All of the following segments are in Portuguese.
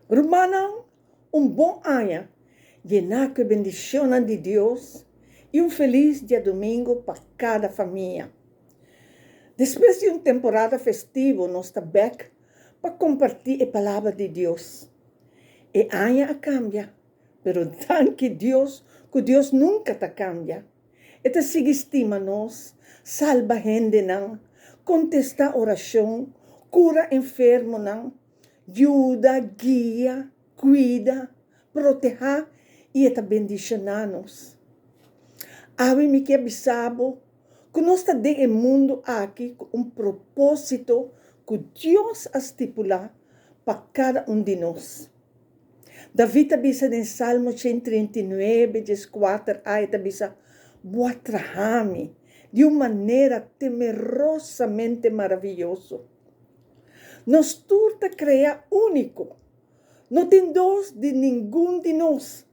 Hermanos, un bom año llena de bendiciones de Dios y un feliz día domingo para cada familia. Después de una temporada festiva, nos está back para compartir la palabra de Dios. El año cambia, pero dan que Dios nunca te cambia. Este sigue estima-nos, salva gente, contesta oração, cura enfermo, ajuda, guia, cuida, protege e eta bendicionanos. Ave me que avisabo que nós está de mundo aqui com propósito que Deus estipula para cada de nós. David avisa em Salmo 139, 4, avisa, "Boa-trahame de uma maneira temerosamente maravilhosa." Nos turta crea único. Não tem dos de nenhum de nós.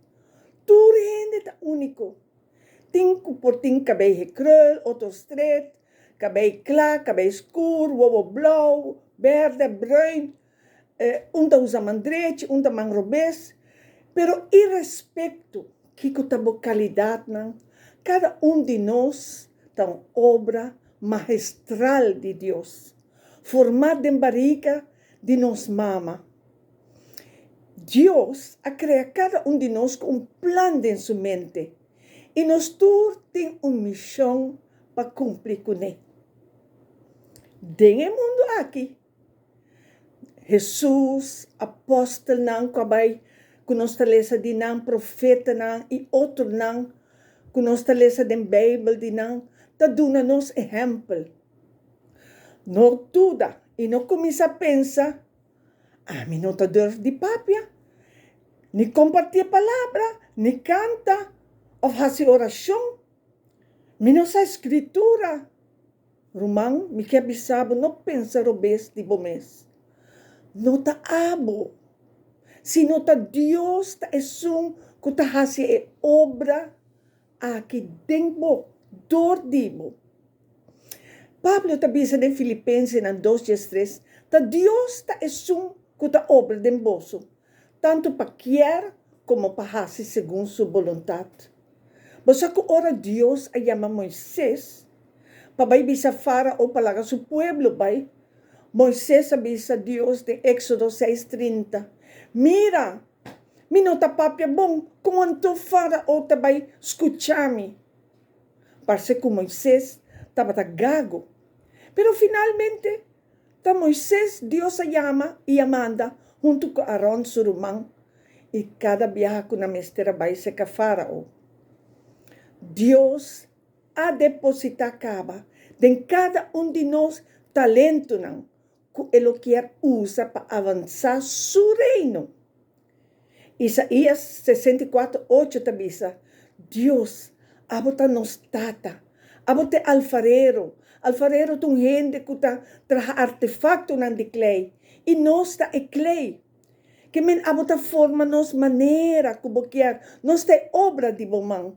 Tudo é único. Tem por tem cabelo krul, outro straight, cabelo claro, cabelo escuro, ovo blauw, verde, bruin. Unta usa mandrete, unta mangrobes. Pero e respeito que a vocalidade, cada de nós tem uma obra magistral de Deus, formada em barriga de nos mama. Deus a criado cada de nós com um plano em sua mente. E nós todos temos uma missão para cumprir com ele. Dentro do mundo aqui, Jesus, apóstolo, que nós lemos de profeta e outro que nós lemos da Bíblia de tá dando-nos exemplo. Não tudo, e não começa a pensar, mim não tá dor de papia, nem compartilhar a palavra, nem canta, ou fazer oração, mim não sei escritura. Romão, me que avisava, não pensa robês de bomês. Não tá abo. Se não tá Deus, tá esum, que tá fazendo obra aqui dentro, dor dibo. Pablo tá dizendo em Filipenses 2:3, tá Deus tá esum, que tá obra dentro, tanto para querer como para fazer segundo sua vontade. Mas que ora Deus a chama Moisés, para vai bisa Faraó para o seu pueblo, vai. Moisés avisa Deus de Éxodo 6:30. Mira, mi não tá papia bom, quanto Faraó tá vai escuchar-me. Parece que Moisés estava gago. Pero finalmente, tá Moisés, Deus a chama e a manda junto com Arão, seu irmão, e cada viaja com a mestera vai ser com Faraó. Deus a depositar cava em cada de nós talento que Ele quer usar para avançar seu reino. Isaías 64:8 avisa, Deus abota nos tata, abote alfarero tem gente que traga artefacto de clay, e nós tá clay, que men abota forma nos maneira como quer, nós tá obra de bomão.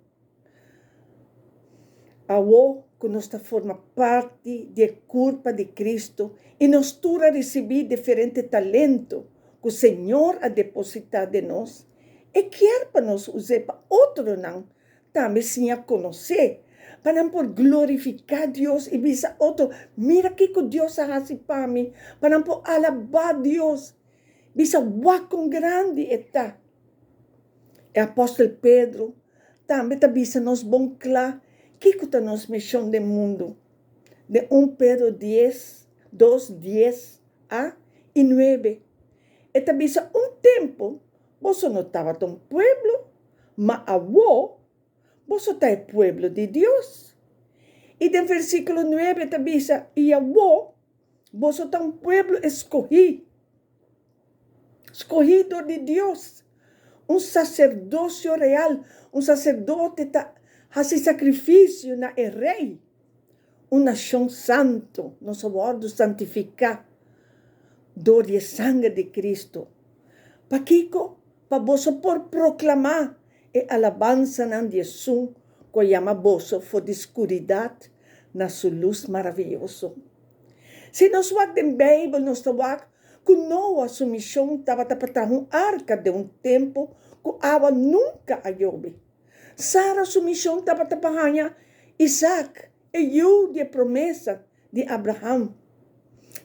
Awo que nós forma parte da corpo de Cristo e nós tura receber diferente talento que o Senhor a depositado em nós e quer para nós usar para outro não, também sim a conhecer, para não por glorificar Deus e dizer outro, mira que Deus a fazer para mim, para não por alabar Deus, bisa wakong grande está. O apóstolo Pedro também está bisa nos bom claro que está nos missão do mundo. De 1 Pedro 10, 2:10 e 9. Está bisa tempo, vos não estava tão pueblo, mas agora, vos está o pueblo de Deus. E no versículo 9 está bisa, e agora, vos está pueblo escolhido de Deus. Sacerdócio real, sacerdote está hace sacrifício na rei, nação santo, nosso bordo santificar, dor e sangue de Cristo. Para Kiko, para você por proclamar e alabança de Jesus, que chama você for de escuridade na sua luz maravilhosa. Se nós vamos em Bíblia, nós vamos Noa, su misión estaba para un arca de un tiempo que agua nunca ayobe. Sara, su misión estaba para Isaac, e eu de promesa de Abraham.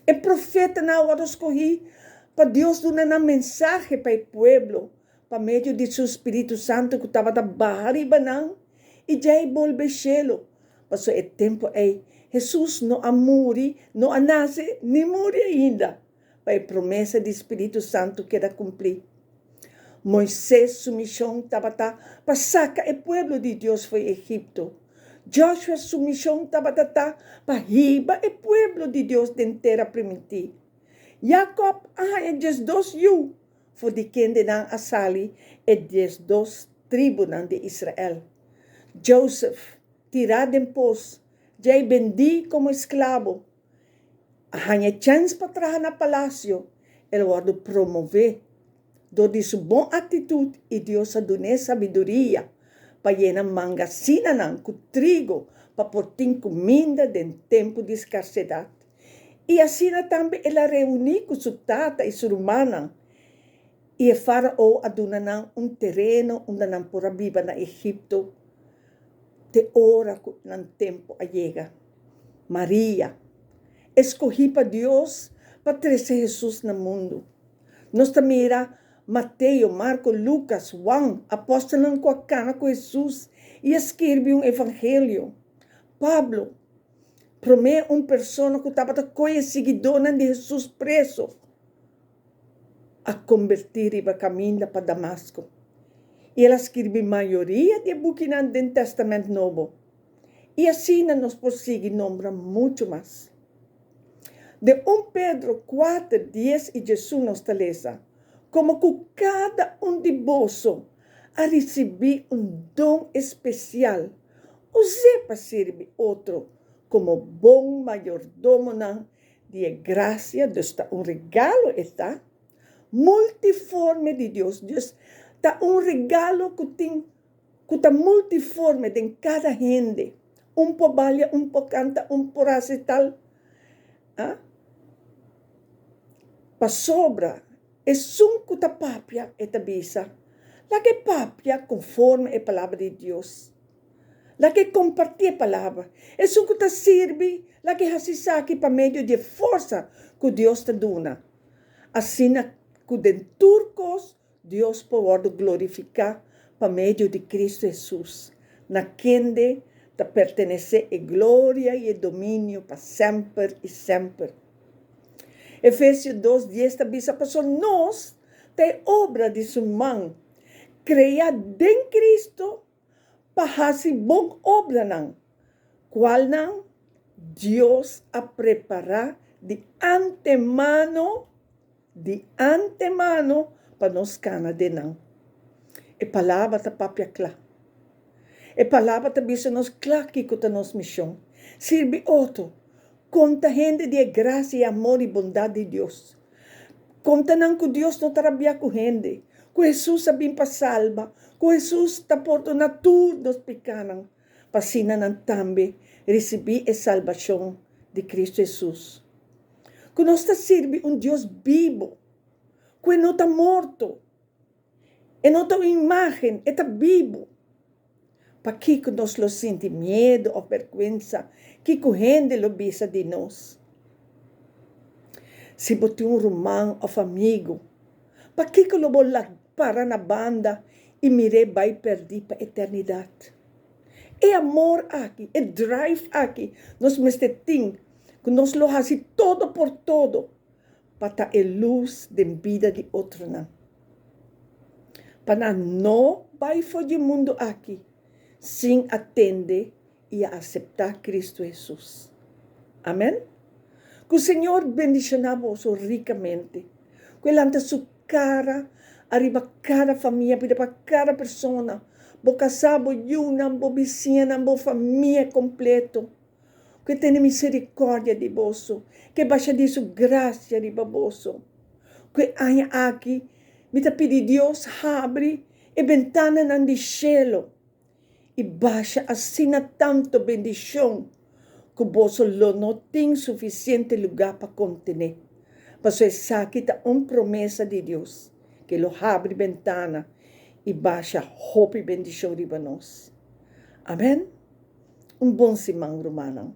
El profeta na hora escolhi para Deus dar uma mensagem para o povo, para meio de seu Espírito Santo que estava da barra e banão, e já volve cielo. Passou o tempo aí, Jesus não a morrer, não a nascer, nem morrer ainda, para a promessa do Espírito Santo que era cumprir. Moisés, sua missão estava para sacar o povo de Deus foi Egipto. Joshua, sua missão estava para riba o povo de Deus de terra primitiva. Jacob, es dos yu, foi de quem denan asali, e des dos tribos de Israel. Joseph, tirado em pos, já vendi como escravo. Hanya chance para trabalhar na palácio, ele guarda promover, do de sua boa atitude, e Deus a donou sabedoria, para llenar mangazina com trigo, para portar comida em tempo de escassez. E assim também ela reuniu com sua tata e sua irmã, e o faraó adonou terreno onde não pôra viver na Egipto, de hora que o tempo chega. Maria, escolhi para Deus para trazer Jesus no mundo. Nós também Mateus, Marcos, Lucas, Juan, apóstolos com a cana com Jesus e escreveu evangelho. Pablo, promete pessoa que estava seguidora de Jesus preso a convertir e a caminhar para Damasco. E ela escreve a maioria de buques do Testamento Novo. E assim nos prossegue nombra muito mais. De 1 Pedro 4, 10 e Jesus nos taleza, como que cada de vós a receber dom especial, use para servir outro, como bom mayordomo de graça, está regalo, está multiforme de Deus. Deus está regalo que está multiforme de cada gente. Po balha, po canta, po recital. Pa sobra, que ta papia e tabisa. La que papia conforme a palavra de Deus. La que compartir a palavra. Que ta sirve, la que hasisaki pa medio de força que Deus te dona. Assim que den turcos, Deus pode glorificar pa medio de Cristo Jesus. Na quende te pertenece a glória e domínio para sempre e sempre. Efésios 2, 10 tabisa para nós, te obra de sua mão, criada em Cristo, para fazer boa obra não, qual não Deus a preparar de antemano para nos cana de não. E palavra ta papia clara. E palavra ta bisa nos clara que ta nos missão. Sirve outro. Conta gente de graça e amor e bondade de Deus. Conta não que Deus não trabalha com gente. Que Jesus a bem para salva. Que Jesus está por na tudo nos pecados. Para sinan também receber a salvação de Cristo Jesus. Que nós sirve Deus vivo. Que não está morto. E não está imagem, está vivo. Para que nós lo sente medo ou vergüenza, que a gente lo bisa de nós. Se bote romano ou amigo, para que lo bola para na banda e mire vai perder para a eternidade. É amor aqui, é drive aqui, nós mestetim, que nós lo hace todo por todo, para a luz de vida de outro não. Para não vai fugir mundo aqui, sem atender e aceitar Cristo Jesus. Amém? Que o Senhor bendicionar vos ricamente. Que Ele ante sua cara, arriba cada família, para cada pessoa. Bo casado, yuna, bo vizinha, bo família completo. Que tenha misericórdia de vós. Que baixa de sua graça arriba vós. Que haya aqui, me te pedi Deus, abre e ventana nan di cielo. E baixa assim tanto bendição que vos não tem suficiente lugar para conter. Pastor Isaac está uma promessa de Deus, que Ele abre ventana e baixa roupa e bendição riba nós. Amém? Bom semana, romana.